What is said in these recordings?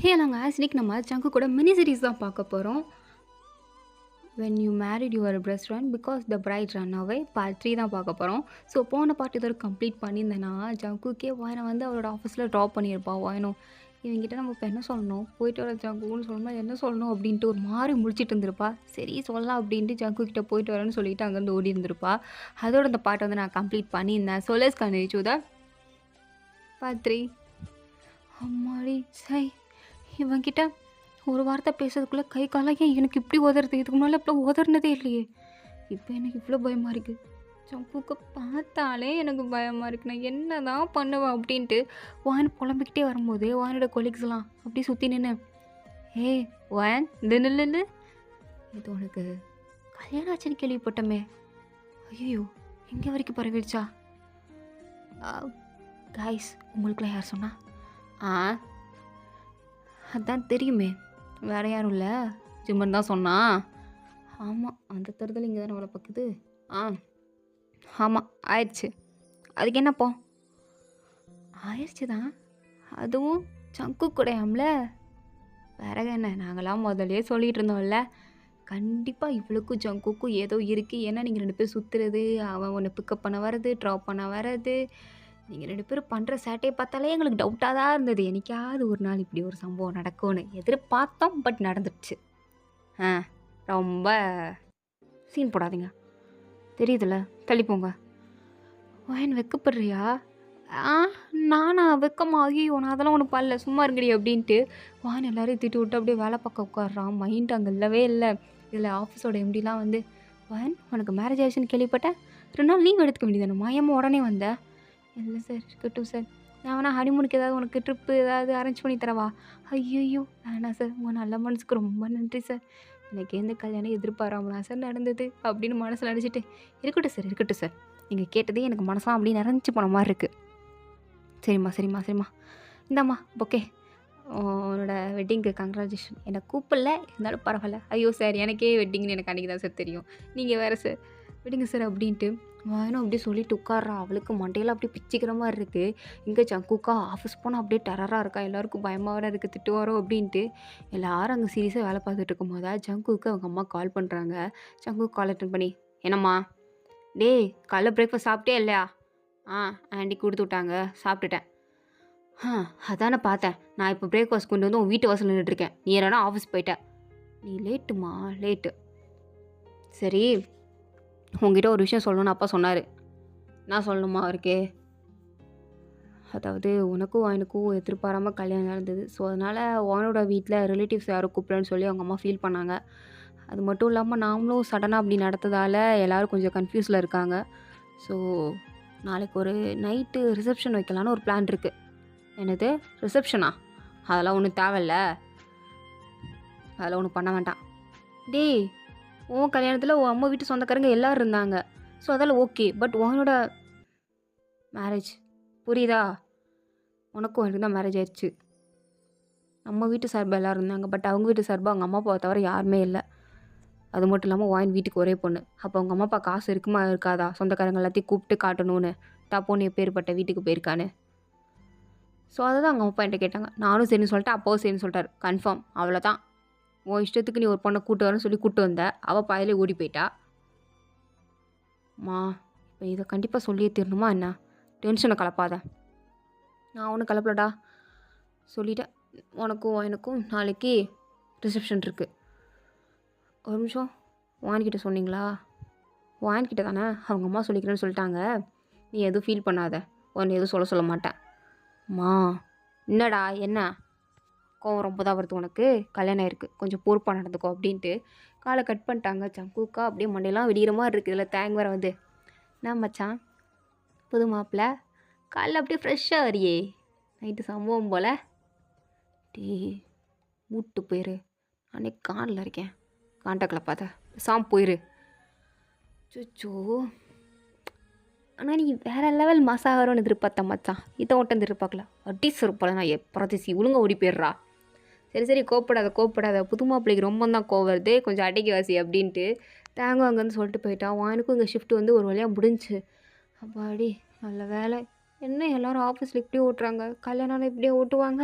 ஹே நாங்கள் இன்னைக்கு நம்ம ஜங்கு கூட மினி சீரிஸ் தான் பார்க்க போகிறோம். When you married your best friend because the bride ran away part 3 தான் பார்க்க போகிறோம். ஸோ போன பார்ட் இதோட கம்ப்ளீட் பண்ணியிருந்தேன்னா ஜங்குக்கே வாயனை வந்து அவரோட ஆஃபீஸில் ட்ராப் பண்ணியிருப்பா. வாயனும் இவங்கிட்ட நம்ம இப்போ என்ன சொல்லணும், போயிட்டு வர ஜங்குன்னு சொல்லணும், என்ன சொல்லணும் அப்படின்ட்டு ஒரு மாதிரி முடிச்சிட்டு இருந்திருப்பா. சரி சொல்லலாம் அப்படின்ட்டு ஜங்கு கிட்ட போயிட்டு வரேன்னு சொல்லிட்டு அங்கேருந்து ஓடி இருந்திருப்பா. அதோட இந்த பாட்டை வந்து நான் கம்ப்ளீட் பண்ணியிருந்தேன். So let's continue to the part 3. அம்மாடி சை, இவன்கிட்ட ஒரு வார்த்தை பேசுறதுக்குள்ளே கை காலம் ஏன் எனக்கு இப்படி உதறது? இதுக்கு முன்னால் இப்போ உதறினதே இல்லையே. இப்போ எனக்கு இவ்வளோ பயமாக இருக்குது. ஜம்புக்கு பார்த்தாலே எனக்கு பயமாக இருக்கு. நான் என்ன தான் பண்ணுவேன் அப்படின்ட்டு வான் புலம்பிக்கிட்டே வரும்போது வானோட கொலீக்ஸ்லாம் அப்படி சுற்றி நின்று, ஏ வான் நின்று, இது உனக்கு கல்யாணம் ஆச்சுன்னு கேள்விப்பட்டமே, ஐயோ எங்கே வரைக்கும் பரவிடுச்சா? கைஸ் உங்களுக்குலாம் யார் சொன்னா? அதான் தெரியுமே, வேறு யாரும் இல்லை, ஜிம்மன் தான் சொன்னான். ஆமாம், அந்த தருதல் இங்கே தானே அவளை பார்க்குது. ஆமாம் ஆயிடுச்சு. அதுக்கு என்னப்போ? ஆயிடுச்சு தான், அதுவும் சங்கு கூடையாம்ல. வேற என்ன, நாங்களாம் முதலே சொல்லிகிட்டு இருந்தோம்ல, கண்டிப்பாக இவளுக்கும் ஜங்குக்கும் ஏதோ இருக்குது. ஏன்னா நீங்கள் 2 பேர் சுற்றுறது, அவன் ஒன்று பிக்கப் பண்ண வர்றது, ட்ராப் பண்ண வர்றது, நீங்கள் 2 பேரும் பண்ணுற சேட்டையை பார்த்தாலே எங்களுக்கு டவுட்டாக தான் இருந்தது. என்னைக்காவது ஒரு நாள் இப்படி ஒரு சம்பவம் நடக்கும்னு எதிர்பார்த்தோம். பட் நடந்துடுச்சு. ரொம்ப சீன் போடாதீங்க, தெரியுதுல்ல, தள்ளிப்போங்க. வாயன் வெக்கப்படுறியா? நானா வெக்கமா? ஐயோ நான் அதெல்லாம் ஒன்று பண்ணல, சும்மா இருங்கடி அப்படின்ட்டு வாயன் எல்லாரையும் திட்டு விட்டு அப்படியே வேலை பார்க்க உட்காடுறான். மைண்ட் அங்கே இல்லவே இல்லை. இதில் ஆஃபீஸோட எம்டிலாம் வந்து, வாயன் உனக்கு மேரேஜ் ஆயிடுச்சுன்னு கேள்விப்பட்டேன், 2 நாள் லீவ் எடுத்துக்க வேண்டியதானே, மாயமாக உடனே வந்தேன். இல்லை சார், இருக்கட்டும் சார், நான் வேணா ஹனிமூனுக்கு ஏதாவது உனக்கு ட்ரிப்பு ஏதாவது அரேஞ்ச் பண்ணி தரவா? ஐயோ வேணாம் சார், உங்கள் நல்ல மனசுக்கு ரொம்ப நன்றி சார், எனக்கு எந்த கல்யாணம் எதிர்பாராமலாம் சார் நடந்தது அப்படின்னு மனசில் நினச்சிட்டு, இருக்கட்டும் சார், நீங்கள் கேட்டதே எனக்கு மனசாக அப்படி நிறைஞ்சி போன மாதிரி இருக்குது. சரிம்மா இந்தாம்மா பொக்கே, உன்னோட வெட்டிங்க்கு கங்க்ராச்சுலேஷன். என்னை கூப்பிடல இருந்தாலும் பரவாயில்ல. ஐயோ சார், எனக்கே வெட்டிங்னு எனக்கு அன்றைக்கி தான் சார் தெரியும், நீங்கள் வேறு சார், விடுங்க சார் அப்படின்ட்டு வாயனும் அப்படியே சொல்லிட்டு உட்கார்றா. அவளுக்கு மண்டையில் அப்படியே பிச்சிக்கிற மாதிரி இருக்குது. இங்கே ஜங்குக்கா ஆஃபீஸ் போனால் அப்படியே டெரராக இருக்கா, எல்லாருக்கும் பயமாக வர இருக்குது, திட்டு வரோம் அப்படின்ட்டு எல்லாரும் அங்கே சீரியஸாக வேலை பார்த்துட்டு இருக்கும்போது ஜங்குக்கு அவங்க அம்மா கால் பண்ணுறாங்க. ஜங்குக்கு கால் அட்டன் பண்ணி, என்னம்மா? டேய் காலைல பிரேக்ஃபாஸ்ட் சாப்பிட்டே இல்லையா? ஆண்டி கொடுத்து விட்டாங்க, சாப்பிட்டுட்டேன். அதானே பார்த்தேன், நான் இப்போ பிரேக்ஃபாஸ்ட் கொண்டு வந்து உன் வீட்டு வாசல் நின்றுட்டுருக்கேன், நீ என்னன்னா ஆஃபீஸ் போயிட்ட. நீ லேட்டுமா, லேட்டு. சரி உங்ககிட்ட ஒரு விஷயம் சொல்லணும்னு அப்பா சொன்னார். நான் சொல்லணுமா அவருக்கு? அதாவது உனக்கும் வாயனுக்கும் எதிர்பாராமல் கல்யாணம் நடந்தது. ஸோ அதனால் வானோட வீட்டில் ரிலேட்டிவ்ஸ் யாரும் கூப்பிட்றேன்னு சொல்லி அவங்க அம்மா ஃபீல் பண்ணாங்க. அது மட்டும் இல்லாமல் நாமளும் சடனாக அப்படி நடத்ததால் எல்லோரும் கொஞ்சம் கன்ஃபியூஸில் இருக்காங்க. ஸோ நாளைக்கு ஒரு நைட்டு ரிசப்ஷன் வைக்கலான்னு ஒரு பிளான் இருக்குது. என்னது ரிசப்ஷனா? அதெல்லாம் ஒன்றும் தேவையில்ல, அதெல்லாம் ஒன்றும் பண்ண வேண்டாம். டேய் உன் கல்யாணத்தில் உன் அம்மா வீட்டு சொந்தக்காரங்க எல்லோரும் இருந்தாங்க, ஸோ அதெல்லாம் ஓகே. பட் உன்னோட மேரேஜ் புரியுதா? உனக்கும் எனக்கு தான் மேரேஜ் ஆயிடுச்சு. நம்ம வீட்டு சார்பாக எல்லோரும் இருந்தாங்க, பட் அவங்க வீட்டு சார்பாக அவங்க அம்மா அப்பாவை தவிர யாருமே இல்லை. அது மட்டும் இல்லாமல் வாயின் வீட்டுக்கு ஒரே பொண்ணு. அப்போ அவங்க அம்மா அப்பா காசு இருக்குமா இருக்காதா சொந்தக்காரங்க எல்லாத்தையும் கூப்பிட்டு காட்டணும்னு, பொண்ணு எப்பேற்பட்ட வீட்டுக்கு போயிருக்கான்னு. ஸோ அதை தான் அவங்க அப்பா என்கிட்ட கேட்டாங்க. நானும் சரின்னு சொல்லிட்டேன், அப்பாவும் சரின்னு சொல்லிட்டாரு. கன்ஃபார்ம், அவ்வளோதான். உன் இஷ்டத்துக்கு நீ ஒரு பொண்ணை கூட்டு வரேன்னு சொல்லி கூப்பிட்டு வந்த, அவள் பாதிலே ஓடி போயிட்டா. இப்போ இதை கண்டிப்பாக சொல்லியே தீரணுமா என்ன? டென்ஷனை கலப்பாத. நான் ஒன்றும் கலப்பலடா, சொல்லிட்டேன். உனக்கும் எனக்கும் நாளைக்கு ரிசப்ஷன் இருக்குது. ஒரு நிமிஷம், வான்கிட்ட சொன்னீங்களா? வான்கிட்ட தானே, அவங்க அம்மா சொல்லிக்கிறேன்னு சொல்லிட்டாங்க. நீ எதுவும் ஃபீல் பண்ணாத, உன்னை எதுவும் சொல்ல மாட்டேன். என்னடா என்ன கோவம் ரொம்ப தான் வருது உனக்கு? கல்யாணம் இருக்குது, கொஞ்சம் பொறுப்பாக நடந்துக்கோ அப்படின்ட்டு காலை கட் பண்ணிட்டாங்க. ஜங்குக்கா அப்படியே மண்டையெல்லாம் வெடிக்கிற மாதிரி இருக்குது. இதில் தேங் வர வந்து, நான் மச்சான் புது மாப்பிள்ள காலைல அப்படியே ஃப்ரெஷ்ஷாக வரியே, நைட்டு சம்பவம் போல். மூட்டு போயிரு, நானே காலில் இருக்கேன், காண்டாக்டில் பார்த்தா போயிரு. சுச்சோ, ஆனால் நீ வேறு லெவல் மசாகரோன்னு எதிர்பார்த்த மச்சான், இதை ஒட்டம் எதிர்பார்க்கல. அடி சொருப்பால நான் பிரதிசி ஒழுங்காக ஓடி போயிடுறா. சரி கோப்படாத, புது மாப்பிள்ளைக்கு ரொம்ப தான் கோவம் வருது, கொஞ்சம் அடைக்கி வாசி அப்படின்ட்டு தேங்கும் அங்கேருந்து சொல்லிட்டு போயிட்டான். வானுக்கும் இங்கே ஷிஃப்ட் வந்து ஒரு வழியாக முடிஞ்சு. அப்பாடி நல்ல வேலை. என்ன எல்லோரும் ஆஃபீஸில் இப்படியே ஓட்டுறாங்க, கல்யாணம் இப்படியே ஓட்டுவாங்க?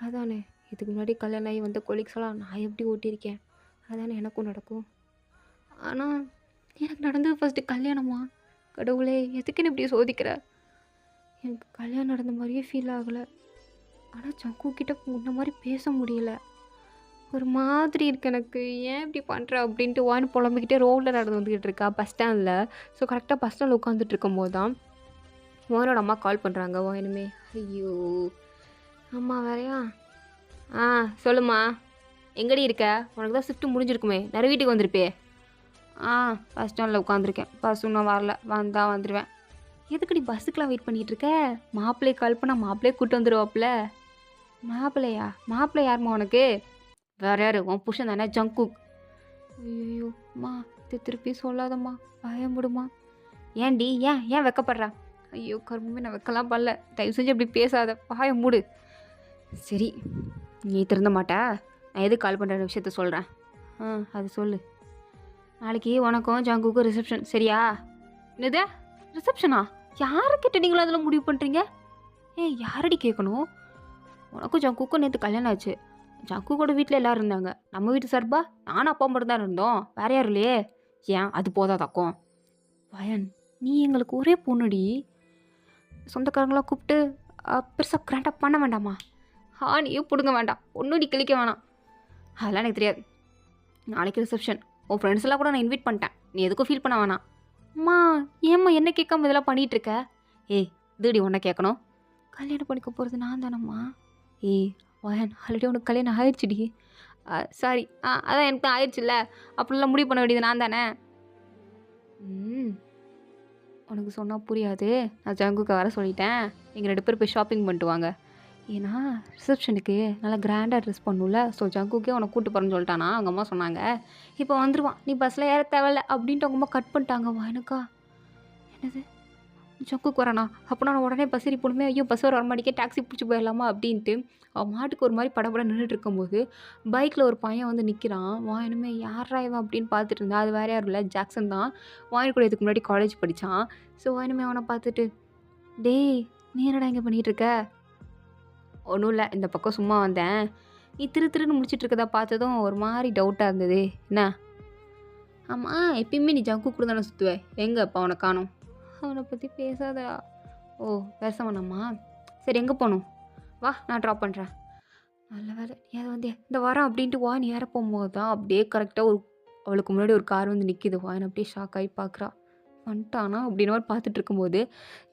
அதானே இதுக்கு முன்னாடி கல்யாணம் ஆகி வந்த கொலீக்ஸ்லாம் நான் எப்படி ஓட்டியிருக்கேன், அதானே எனக்கும் நடக்கும். ஆனால் எனக்கு நடந்தது ஃபஸ்ட்டு கல்யாணமா? கடவுளே எதுக்குன்னு இப்படி சோதிக்கிற? எனக்கு கல்யாணம் நடந்த மாதிரியே ஃபீல் ஆகலை. ஆனால் சங்கு கிட்ட முன்ன மாதிரி பேச முடியல. ஒரு மாதிரி இருக்கு எனக்கு. ஏன் இப்படி பண்ணுற அப்படின்ட்டு வான்னு புலம்பிக்கிட்டே ரோட்டில் நடந்து வந்துக்கிட்டு இருக்கா பஸ் ஸ்டாண்டில். ஸோ கரெக்டாக பஸ் ஸ்டாண்டில் உட்காந்துட்டு இருக்கும்போது தான் வானோட அம்மா கால் பண்ணுறாங்க. வானுமே ஐயோ அம்மா வேறையா? ஆ சொல்லுமா, எங்கடி இருக்க? உனக்கு தான் ஷிஃப்ட்டு முடிஞ்சிருக்குமே, நிறைய வீட்டுக்கு வந்திருப்பே. ஆ பஸ் ஸ்டாண்டில் உட்காந்துருக்கேன், பஸ் இன்னும் வரல, வந்தால் வந்துடுவேன். எதுக்குடி பஸ்ஸுக்கெலாம் வெயிட் பண்ணிகிட்டு இருக்க? மாப்பிள்ளையை கால் பண்ணால் மாப்பிள்ளையே கூப்பிட்டு வந்துடுவாப்புல. மாப்பிள்ளையா? மாப்பிள்ளை யாருமா உனக்கு? வேறு யார்? உன் புருஷன் தானே, ஜங்குக். ஐயோ அம்மா இது திருப்பி சொல்லாதம்மா, பயமுடுமா. ஏன்டி ஏன் ஏன் வெக்கப்படுறா? ஐயோ கரும்புமே நான் வெக்கலாம் பண்ணல, தயவு செஞ்சு அப்படி பேசாத, பாய மூடு. சரி நீ திருந்த மாட்டா, நான் எதுக்கு கால் பண்ணுற விஷயத்த சொல்கிறேன். அது சொல்லு. நாளைக்கு உனக்கும் ஜங்குக்கும் ரிசப்ஷன், சரியா? என்னது ரிசப்ஷனா? யாரை நீங்களும் அதில் முடிவு பண்ணுறீங்க? யாரடி கேட்கணும்? உனக்கும் ஜங்குக்கும் நேற்று கல்யாணம் ஆச்சு. ஜக்கு கூட வீட்டில் எல்லோரும் இருந்தாங்க. நம்ம வீட்டு சார்பா நானும் அப்பா மட்டும் தான் இருந்தோம், வேற யாரும் இல்லையே. ஏன் அது போதாதாக்கும்? வயன் நீ எங்களுக்கு ஒரே பொண்ணுடி, சொந்தக்காரங்களாம் கூப்பிட்டு பெருசாக கிராண்டாக பண்ண வேண்டாமா? நீயும் பிடுங்க வேண்டாம், பொண்ணுடி கிளிக்க வேணாம், அதெல்லாம் எனக்கு தெரியாது. நாளைக்கு ரிசப்ஷன், உன் ஃப்ரெண்ட்ஸ் எல்லாம் கூட நான் இன்வைட் பண்ணிட்டேன், நீ எதுக்கும் ஃபீல் பண்ண வேணாம். அம்மா ஏம்மா என்ன கேட்காம இதெல்லாம் பண்ணிகிட்ருக்க? இதுடி உன்னை கேட்கணும், கல்யாணம் பண்ணிக்க போகிறது நான் தானம்மா. வயன் ஆல்ரெடி உனக்கு கல்யாணம் ஆயிடுச்சுடி. சாரி, அதான் எனக்கு தான் ஆயிடுச்சுல்ல, அப்படிலாம் முடிவு பண்ண வேண்டியது நான் தானே. உனக்கு சொன்னால் புரியாது, நான் ஜங்குக்கு வர சொல்லிட்டேன், நீங்கள் 2 பேரும் போய் ஷாப்பிங் பண்ணிட்டு வாங்க. ஏன்னா ரிசப்ஷனுக்கு நல்லா கிராண்டாக ட்ரெஸ் பண்ணும்ல, ஸோ ஜங்குக்கே உனக்கு கூப்பிட்டு போகிறேன்னு சொல்லிட்டானா அவங்க அம்மா சொன்னாங்க. இப்போ வந்துடுவான், நீ பஸ்ஸில் ஏற தேவையில்ல அப்படின்ட்டு அவங்க அம்மா கட் பண்ணிட்டாங்க. வயனுக்கா என்னது ஜங்குக்கு வரானா? அப்போனா நான் உடனே பஸ் ஏறி போகணுமே, ஐயோ பஸ் வர மாட்டேக்கே, டாக்ஸி பிடிச்சி போயிடலாமா அப்படின்ட்டு அவன் மாட்டுக்கு ஒரு மாதிரி படப்பட நின்றுட்டு இருக்கும்போது பைக்கில் ஒரு பையன் வந்து நிற்கிறான். வாயனுமே யாரா இவன் அப்படின்னு பார்த்துட்டு இருந்தா, அது வேறு யாரும் இல்லை, ஜாக்சன் தான். வாயன் கூட இதுக்கு முன்னாடி காலேஜ் படித்தான். ஸோ வாயனுமே அவனை பார்த்துட்டு, டேய் நீ என்னடா இங்கே பண்ணிகிட்டு இருக்க? ஒன்றும் இல்லை, இந்த பக்கம் சும்மா வந்தேன். நீ திருன்னு முடிச்சிட்டு இருக்கதா பார்த்ததும் ஒரு மாதிரி டவுட்டாக இருந்தது. என்ன? ஆமாம் எப்பயுமே நீ ஜங்கு கூட தானே சுற்றுவேன், எங்கே அப்போ அவனை காணோம்? அவனை பற்றி பேசாதா. பேச வேணாமா? சரி எங்கே போகணும்? வா நான் ட்ராப் பண்ணுறேன். நல்ல வேலை நீ அதை வந்து இந்த வாரம் அப்படின்ட்டு வா நீ ஏற போகும்போது தான் அப்படியே கரெக்டாக அவளுக்கு முன்னாடி ஒரு கார் வந்து நிற்கிது. வான்னு அப்படியே ஷாக் ஆகி பார்க்குறா. வந்துட்டானா அப்படின்னு மாதிரி பார்த்துட்டு இருக்கும்போது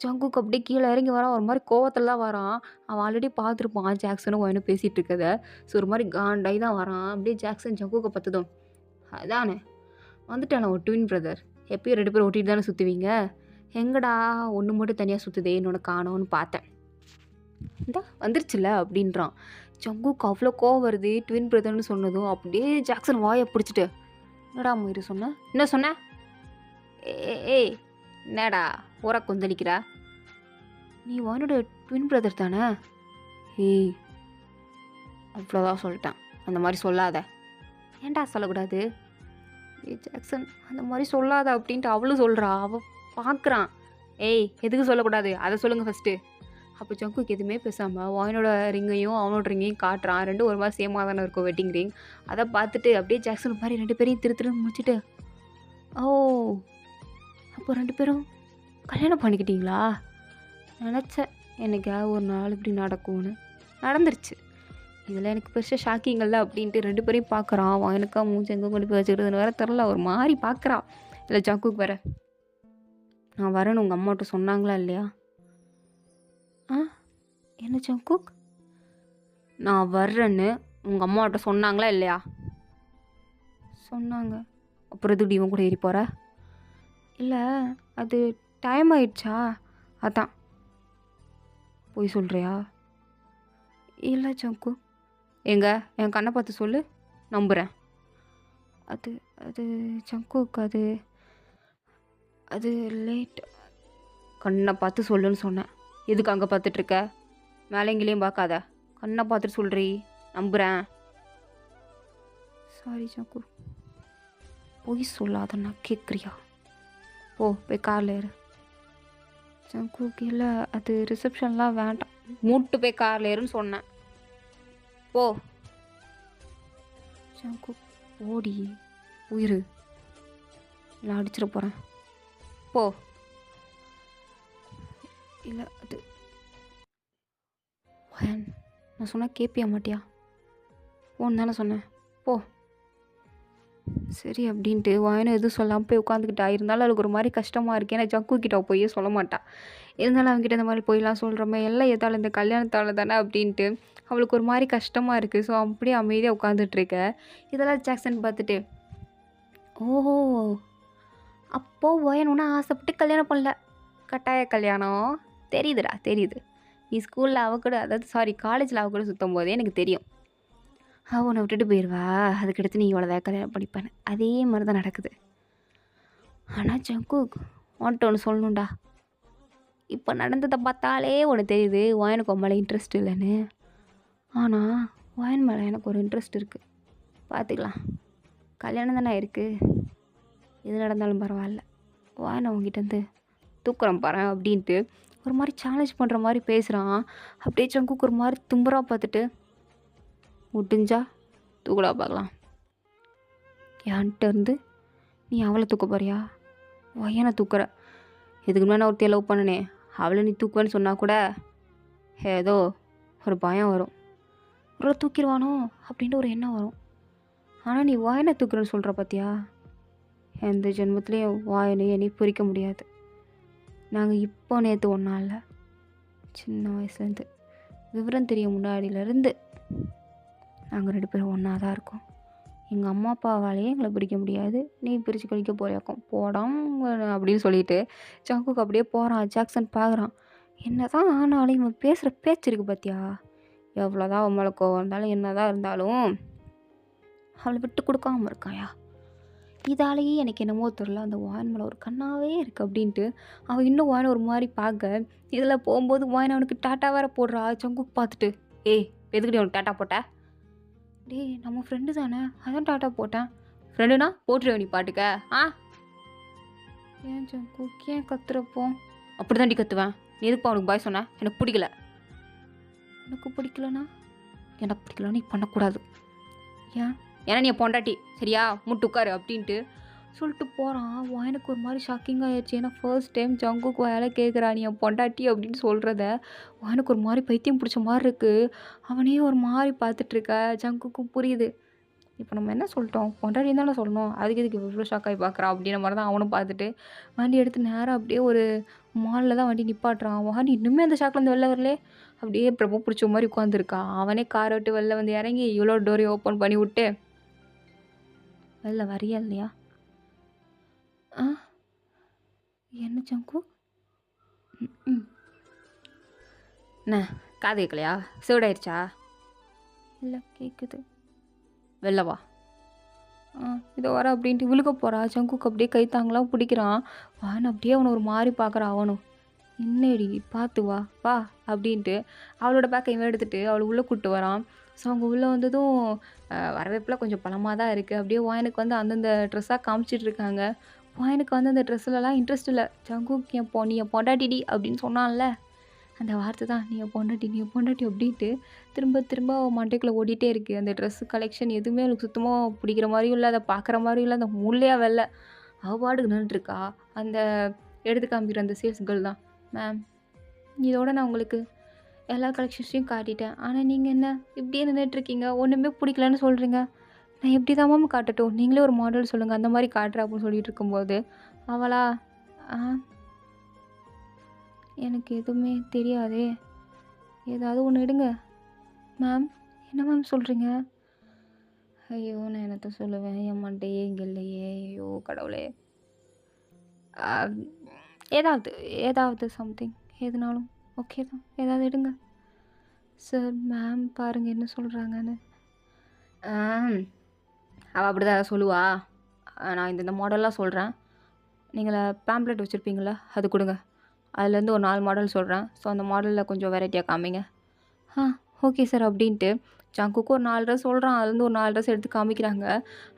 ஜங்குக்கு அப்படியே கீழே இறங்கி வரான். ஒரு மாதிரி கோவத்தில்லாம் வரான். அவன் ஆல்ரெடி பார்த்துருப்பான் ஜாக்சனும் வாயினும் பேசிகிட்டு இருக்கதை. ஸோ ஒரு மாதிரி காண்டாகி தான் வரான். அப்படியே ஜாக்சன் ஜங்குக்கை பார்த்ததும், அதானே வந்துட்டானே ஒரு ட்வின் பிரதர், எப்பயும் 2 பேரும் ஒட்டிட்டு தானே சுற்றுவீங்க, எங்கடா ஒன்று மட்டும் தனியாக சுற்றுதே என்னோட காணோன்னு பார்த்தேன், இந்த வந்துருச்சுல அப்படின்றான். ஜங்குக்கு அவ்வளோ கோவம் வருது. ட்வின் பிரதர்னு சொன்னதும் அப்படியே ஜாக்சன் வாயை பிடிச்சிட்டு, என்னடா மயிறு சொன்ன, என்ன சொன்ன? ஏய் என்னடா ஊரா கொந்தளிக்கிறா? நீ வானோட ட்வின் பிரதர் தானே? அவ்வளோதான் சொல்லிட்டான், அந்த மாதிரி சொல்லாத. ஏன்டா சொல்லக்கூடாது? ஜாக்சன் அந்த மாதிரி சொல்லாத அப்படின்ட்டு அவளும் சொல்கிறா. அவள் பார்க்குறான். எதுக்கு சொல்லக்கூடாது அதை சொல்லுங்கள் ஃபஸ்ட்டு. அப்போ ஜங்குக்கு எதுவுமே பேசாமல் வாயினோட ரிங்கையும் அவனோட ரிங்கையும் காட்டுறான். ரெண்டும் ஒரு மாதிரி சேமாக தானே இருக்கும், வெட்டிங் ரிங். அதை பார்த்துட்டு அப்படியே ஜாக்சன் மாதிரி 2 பேரையும் திருன்னு முடிச்சுட்டு, அப்போ 2 பேரும் கல்யாணம் பண்ணிக்கிட்டீங்களா? நினச்சேன் என்னைக்காவது ஒரு நாள் இப்படி நடக்கும்னு, நடந்துருச்சு. இதில் எனக்கு பெருசாக ஷாக்கிங்கல்ல அப்படின்ட்டு 2 பேரையும் பார்க்குறான். வாயினுக்கா மூஞ்சி எங்கே கொண்டு போய் வச்சுக்கிட்டதுன்னு வேறு தெரில, ஒரு மாதிரி பார்க்குறான். இல்லை ஜங்குக்கு வேற, நான் வரேன்னு உங்கள் அம்மாட்ட சொன்னாங்களா இல்லையா? என்ன ஜங்குக்? நான் வர்றேன்னு உங்கள் அம்மாட்ட சொன்னாங்களா இல்லையா? சொன்னாங்க. அப்புறம் எதுக்கு இவன் கூட ஏறி போகிற? இல்லை அது டைம் ஆயிடுச்சா, அதான். போய் சொல்கிறியா? இல்லை ஜங்கு. எங்க என் கண்ணை பார்த்து சொல்லு, நம்புகிறேன். அது அது ஜங்குக், அது அது லேட். கண்ணை பார்த்து சொல்லுன்னு சொன்னேன். எதுக்கு அங்கே பார்த்துட்ருக்க? மேலே எங்கேயும் பார்க்காத, கண்ணை பார்த்துட்டு சொல்கிறீ, நம்புகிறேன். சாரி ஜங்கு, போய் சொல்லாதண்ணா கேட்குறியா? போய் காரில் ஏறு. ஜங்குக்கு இல்லை அது ரிசப்ஷன்லாம் வேண்டாம், மூட்டு போய் காரில் ஏறுன்னு சொன்னேன். போ. ஜங்குக் ஓடி உயிர் இல்லை அடிச்சிட போகிறேன். போ. இல்லை அது வயன், நான் சொன்னால் கேட்பியா மாட்டியா? போன்னு தானே சொன்னேன், போ. சரி அப்படின்ட்டு வயனை எதுவும் சொல்லாமல் போய் உட்காந்துக்கிட்டா. இருந்தாலும் அவளுக்கு ஒரு மாதிரி கஷ்டமாக இருக்கு. ஏன்னா ஜங்கு கிட்ட போய் சொல்ல மாட்டா. இருந்தாலும் அவங்ககிட்ட இந்த மாதிரி போயெல்லாம் சொல்கிறோமே, எல்லாம் எதால் இந்த கல்யாணத்தால் தானே அப்படின்ட்டு அவளுக்கு ஒரு மாதிரி கஷ்டமாக இருக்குது. ஸோ அப்படியே அமைதியாக உட்காந்துட்ருக்க. இதெல்லாம் ஜாக்சன் பார்த்துட்டு, ஓஹோ, அப்போது வயன் ஒன்றும் ஆசைப்பட்டு கல்யாணம் பண்ணல, கட்டாய கல்யாணம். தெரியுதுடா, தெரியுது. நீ ஸ்கூலில் அவ கூட, அதாவது சாரி காலேஜில் அவ கூட சுற்றும் போதே எனக்கு தெரியும். அவள் உன்னை விட்டுட்டு போயிடுவா, அதுக்கடுத்து நீ இவ்வளோதான் கல்யாணம் படிப்பேன்னு. அதே மாதிரி தான் நடக்குது. ஆனால் ஜங்குக் உன்கிட்ட ஒன்று சொல்லணும்டா. இப்போ நடந்ததை பார்த்தாலே உனக்கு தெரியுது வயனுக்கு உன் மேலே இன்ட்ரெஸ்ட் இல்லைன்னு. ஆனால் வயன் மேலே எனக்கு ஒரு இன்ட்ரெஸ்ட் இருக்குது. பார்த்துக்கலாம், கல்யாணம் தானே இருக்குது, எது நடந்தாலும் பரவாயில்ல. வயனை உங்ககிட்டேருந்து தூக்குறேன் பாரு அப்படின்ட்டு ஒரு மாதிரி சேலஞ்ச் பண்ணுற மாதிரி பேசுகிறான். அப்படியே ஜங்குக் ஒரு மாதிரி தும்புறா பார்த்துட்டு, முடிஞ்சா தூக்கடா பார்க்கலாம். என்கிட்ட இருந்து நீ அவளை தூக்க போறியா? வயனை தூக்குற. இதுக்கு முன்னாடி நான் ஒருத்தையை லவ் பண்ணனே, அவளை நீ தூக்குவேன்னு சொன்னால் கூட ஏதோ ஒரு பயம் வரும். ஒரு தூக்கிடுவானோ அப்படின்ட்டு ஒரு எண்ணம் வரும். ஆனால் நீ வயனை தூக்குறேன்னு சொல்கிற பார்த்தியா? எந்த ஜென்மத்துலேயும் வாயனையும் நீ பிரிக்க முடியாது. நாங்கள் இப்போ நேற்று ஒன்றா இல்லை, சின்ன வயசுலேருந்து விவரம் தெரிய முன்னாடியிலேருந்து நாங்கள் 2 பேரும் ஒன்றா தான் இருக்கோம். எங்கள் அம்மா அப்பாவாலேயே எங்களை பிரிக்க முடியாது, நீ பிரித்து கழிக்க போறியாக்கும், போடாம அப்படின்னு சொல்லிட்டு ஜங்குக் அப்படியே போகிறான். ஜாக்சன் பார்க்குறான். என்ன தான் ஆனாலும் இவன் பேசுகிற பேச்சு இருக்குது பார்த்தியா? எவ்வளோதான் அவன் மேலே கோவம் இருந்தாலும் என்ன தான் இருந்தாலும் அவளை விட்டு கொடுக்காம இருக்காயா? இதாலேயே எனக்கு என்னமோ தெரில, அந்த வாயன் மேலே ஒரு கண்ணாவே இருக்குது அப்படின்ட்டு அவன் இன்னும் வாயனை ஒரு மாதிரி பார்க்க. இதில் போகும்போது வாயனை அவனுக்கு டாட்டா வேற போடுறா. ஜங்குக் பார்த்துட்டு, ஏய் எதுக்கிட்டே அவனுக்கு டாட்டா போட்ட? டேய் நம்ம ஃப்ரெண்டு தானே, அதான் டாட்டா போட்டேன். ஃப்ரெண்டுனா போட்டுருவேன் நீ பாட்டுக்க. ஆ ஏன் ஜங்குக் ஏன் கத்துறப்போ? அப்படி தாண்டி கத்துவேன். நீ எதுக்குப்பா அவனுக்கு பாய் சொன்ன? எனக்கு பிடிக்கல. எனக்கு பிடிக்கலனா எனக்கு பிடிக்கல, நீ பண்ணக்கூடாது. ஏன்? ஏன்னா நீ பொண்டாட்டி, சரியா? முட்டு உட்காரு அப்படின்ட்டு சொல்லிட்டு போகிறான். எனக்கு ஒரு மாதிரி ஷாக்கிங்காக ஆயிடுச்சு. ஏன்னா ஃபர்ஸ்ட் டைம் ஜங்குக் வேலை கேட்குறா நீ என் பொண்டாட்டி அப்படின்னு சொல்கிறத. எனக்கு ஒரு மாதிரி பைத்தியம் பிடிச்ச மாதிரி இருக்குது. அவனே ஒரு மாதிரி பார்த்துட்ருக்க. ஜங்குக்கும் புரியுது. இப்போ நம்ம என்ன சொல்லிட்டோம், பொண்டாட்டி தானே சொல்லணும், அதுக்கு எதுக்கு இவ்வளோ ஷாக்காகி பார்க்குறான் அப்படின்ற மாதிரி தான் அவனும் பார்த்துட்டு வண்டி எடுத்து நேராக அப்படியே ஒரு மாலில் தான் வண்டி நிப்பாட்டுறான். வண்டி இன்னுமே அந்த ஷாக்லேருந்து வெளில வரலே, அப்படியே பிரபு பிடிச்ச மாதிரி உட்காந்துருக்கான். அவனே காரை விட்டு வெளில வந்து இறங்கி இவ்வளோ டோரையும் ஓப்பன் பண்ணி விட்டு, வெளில வரியா இல்லையா? ஆ என்ன ஜங்குக்? ம் என்ன காது கேட்கலையா? சூடாயிருச்சா? இல்லை கேட்குது. வெளில வா. இதோ வர அப்படின்ட்டு விழுக போகிறா. ஜங்குக் அப்படியே கைத்தாங்களாம் பிடிக்கிறான். வான்னு அப்படியே அவனை ஒரு மாதிரி பார்க்குறான். அவனும் என்னடி பார்த்து வா வா அப்படின்ட்டு அவளோட பேக்கை இவன் எடுத்துகிட்டு அவளை உள்ளே கூப்பிட்டு வரான். ஸோ அவங்க உள்ளே வந்ததும் வரவேப்பில் கொஞ்சம் பலமாக தான் இருக்குது. அப்படியே வாயனுக்கு வந்து அந்தந்த ட்ரெஸ்ஸாக காமிச்சிட்டு இருக்காங்க. வாயனுக்கு வந்து அந்த ட்ரெஸ்ஸுலலாம் இன்ட்ரெஸ்ட் இல்லை. ஜங்குக் நீ என் பொண்டாட்டிடி அப்படின்னு சொன்னான்ல, அந்த வார்த்தை தான் நீ என் பொண்டாட்டி அப்படின்ட்டு திரும்ப திரும்ப அவன் மண்டைக்குள்ளே ஓடிட்டே இருக்குது. அந்த ட்ரெஸ்ஸு கலெக்ஷன் எதுவுமே அவளுக்கு சுத்தமாக பிடிக்கிற மாதிரியும் இல்லை, அதை பார்க்குற மாதிரியும் இல்லை. அந்த முள்ளையாக வெள்ளை அவள் பாட்டுக்கு நின்றுட்டுருக்கா. அந்த எடுத்து காமிக்கிற அந்த சேல்ஸ் கேர்ள் தான், மேம் இதோட நான் உங்களுக்கு எல்லா கலெக்ஷன்ஸையும் காட்டிட்டேன், ஆனால் நீங்கள் என்ன இப்படியே நின்றுட்டுருக்கீங்க, ஒன்றுமே பிடிக்கலன்னு சொல்கிறீங்க, நான் எப்படி தான் மேம் காட்டட்டும், நீங்களே ஒரு மாடல் சொல்லுங்கள், அந்த மாதிரி காட்டுறேன் அப்படின்னு சொல்லிட்டு இருக்கும்போது அவளா எனக்கு எதுவுமே தெரியாதே, ஏதாவது ஒன்று எடுங்க. மேம் என்ன மேம் சொல்கிறீங்க? ஐயோ நான் என்னத்த சொல்லுவேன், என் மண்டையே இங்கே இல்லையே, ஐயோ கடவுளே. ஏதாவது சம்திங் எதுனாலும் ஓகே தான், ஏதாவது எடுங்க. சார் மேம் பாருங்கள் என்ன சொல்கிறாங்கன்னு. அவள் அப்படி தான் சொல்லுவா. நான் இந்த மாடல்லாம் சொல்கிறேன், நீங்கள் பேம்ப்ளெட் வச்சுருப்பீங்களா அது கொடுங்க, அதுலேருந்து ஒரு 4 மாடல் சொல்கிறேன். ஸோ அந்த மாடலில் கொஞ்சம் வெரைட்டியாக காமிங்க. ஓகே சார் அப்படின்ட்டு ஜங்குக்கு ஒரு 4 ட்ரெஸ் சொல்கிறான். அதுலேருந்து ஒரு 4 ட்ரெஸ் எடுத்து காமிக்கிறாங்க.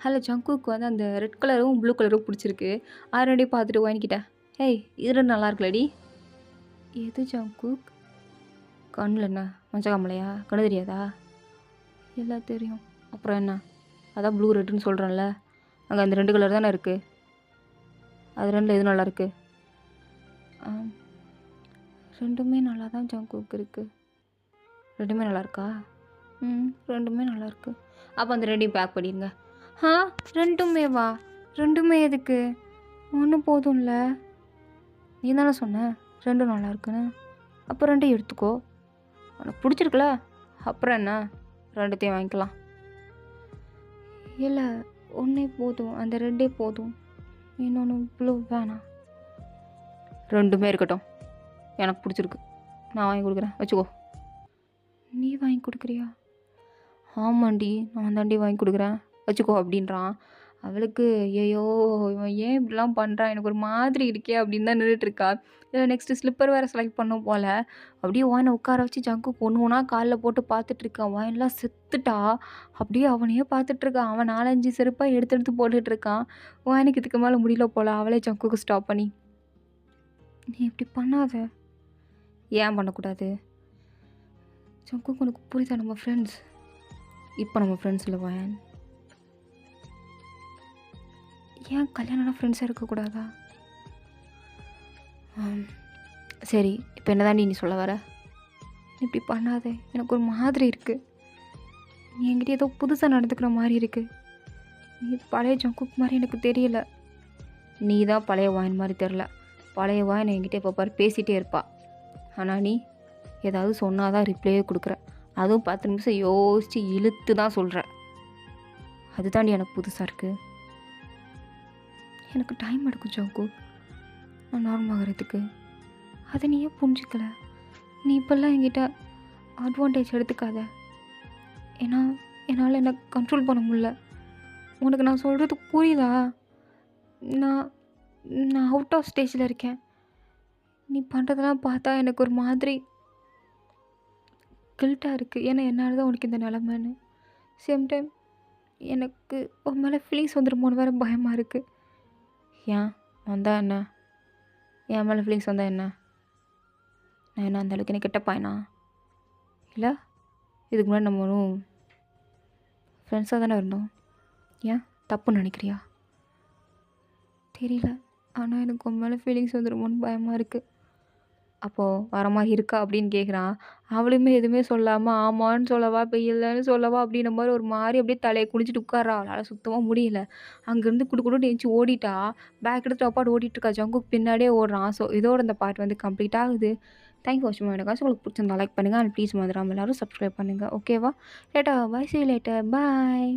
அதில் ஜங்குக்கு வந்து அந்த ரெட் கலரும் ப்ளூ கலரும் பிடிச்சிருக்கு. ஆல்ரெடி பார்த்துட்டு வாங்கிக்கிட்டேன். ஏய் இது நல்லா இருக்குல்லடி. எது ஜங்குக்? கண்ணில் என்ன மஞ்சக்காமலையா? கண்ணு தெரியாதா? எல்லாம் தெரியும். அப்புறம் என்ன? அதான் ப்ளூ ரெட்டுன்னு சொல்கிறேன்ல. அங்கே அந்த 2 கலர் தானே இருக்குது. அது 2ல் எது நல்லாயிருக்கு? 2மே நல்லா தான் ஜங்குக் இருக்குது. 2மே நல்லாயிருக்கா? 2மே நல்லாயிருக்கு. அப்போ அந்த 2யும் பேக் பண்ணிடுங்க. 2மே வா? 2மே எதுக்கு? 1 போதும்ல. நீ தானே சொன்ன 2ம் நல்லாயிருக்குன்னு. அப்போ 2யும் எடுத்துக்கோ. உனக்கு பிடிச்சிருக்குல, அப்புறம் என்ன? 2த்தையும் வாங்கிக்கலாம். இல்லை, 1 போதும். அந்த 2 போதும். இன்னொன்று ப்ளூ வேணாம். 2மே இருக்கட்டும். எனக்கு பிடிச்சிருக்கு. நான் வாங்கி கொடுக்குறேன், வச்சுக்கோ. நீ வாங்கி கொடுக்குறியா? ஆமாண்டி, நான் தாண்டி வாங்கி கொடுக்குறேன், வச்சுக்கோ அப்படின்றான். அவளுக்கு ஐயோ இவன் ஏன் இப்படிலாம் பண்ணுறான், எனக்கு ஒரு மாதிரி இருக்கே அப்படின்னு தான் நின்றுட்டுருக்கா. இதில் நெக்ஸ்ட்டு ஸ்லிப்பர் வேறு செலக்ட் பண்ணும் போல். அப்படியே வாயினை உட்கார வச்சு ஜங்குக்கு ஒன்று ஒன்றா காலில் போட்டு பார்த்துட்ருக்கான். வாயினெலாம் செத்துட்டா. அப்படியே அவனையே பார்த்துட்ருக்கான். அவன் 4-5 செருப்பாக எடுத்து எடுத்து போட்டுட்ருக்கான். வாயினுக்கு இதுக்கு மேலே முடியல போல். அவளே ஜங்குக்கு ஸ்டாப் பண்ணி, நீ இப்படி பண்ணாத. ஏன் பண்ணக்கூடாது? ஜங்குக்கு உனக்கு புரியுதா? நம்ம ஃப்ரெண்ட்ஸ். இப்போ நம்ம ஃப்ரெண்ட்ஸ் இல்லை வாயன். ஏன் கல்யாணம்னா ஃப்ரெண்ட்ஸாக இருக்கக்கூடாதா? சரி, இப்போ என்ன தாண்டி நீ சொல்ல வர? இப்படி பண்ணாத, எனக்கு ஒரு மாதிரி இருக்குது. நீ என்கிட்ட ஏதோ புதுசாக நடந்துக்கிற மாதிரி இருக்குது. நீ பழைய ஜங்குக் மாதிரி எனக்கு தெரியல. நீ தான் பழைய வாயின் மாதிரி தெரில. பழைய வாயின் என்கிட்ட இப்போ பாரு பேசிகிட்டே இருப்பா. ஆனால் நீ ஏதாவது சொன்னால் தான் ரிப்ளையே கொடுக்குற. அதுவும் 10 நிமிஷம் யோசித்து இழுத்து தான் சொல்கிற. அதுதாண்டி எனக்கு புதுசாக இருக்குது. எனக்கு டைம் எடுக்கும் ஜங்குக், நான் நார்மல் ஆகிறதுக்கு. அதை நீ ஏன் புரிஞ்சிக்கல? நீ இப்போல்லாம் என்கிட்ட அட்வான்டேஜ் எடுத்துக்காத. ஏன்னா என்னால் என்னை கண்ட்ரோல் பண்ண முடியல. உனக்கு நான் சொல்கிறது புரியுதா? நான் நான் அவுட் ஆஃப் ஸ்டேஜில் இருக்கேன். நீ பண்ணுறதெல்லாம் பார்த்தா எனக்கு ஒரு மாதிரி கில்ட்டாக இருக்குது. ஏன்னா என்னால் தான் உனக்கு இந்த நிலமைன்னு. சேம் டைம் எனக்கு உன் மேலே ஃபீலிங்ஸ் வந்துடுமோன்னு வேறு பயமாக இருக்குது. ஏன் வந்தால் என்ன? என் மேலே ஃபீலிங்ஸ் வந்தால் என்ன? நான் என்ன அந்த அளவுக்கு என்ன கெட்ட பையனா? இல்லை, இதுக்கு முன்னாடி நம்ம ஒன்றும் ஃப்ரெண்ட்ஸாக தானே இருந்தோம். ஏன் தப்புன்னு நினைக்கிறியா? தெரியல, ஆனால் எனக்கு உன் மேலே ஃபீலிங்ஸ் வந்துடுமோன்னு பயமாக இருக்குது. அப்போது வர மாதிரி இருக்கா அப்படின்னு கேட்குறான். அவளுமே எதுவுமே சொல்லாமல் ஆமான்னு சொல்லவா இப்போ இல்லைன்னு சொல்லவா அப்படின்ற மாதிரி ஒரு மாதிரி அப்படியே தலையை குடிச்சிட்டு உட்கார்றா. அவளால் சுத்தமாக முடியல. அங்கேருந்து குடுக்குடுன்னு எழுந்துச்சி ஓடிட்டா. பேக் எடுத்து அப்பாட்டு ஓடிட்டுருக்கா. ஜங்குக் பின்னாடியே ஓடுறான். ஸோ இதோட இந்த பார்ட் வந்து கம்ப்ளீட் ஆகுது. தேங்க்யூ ஃபார் வாட்சிங். எனக்கு உங்களுக்கு பிடிச்சிருந்தா லைக் பண்ணுங்கள். அண்ட் ப்ளீஸ் மறந்துடாமல் எல்லோரும் சப்ஸ்கிரைப் பண்ணுங்கள். ஓகேவா? லேட்டா bye. See you later. Bye.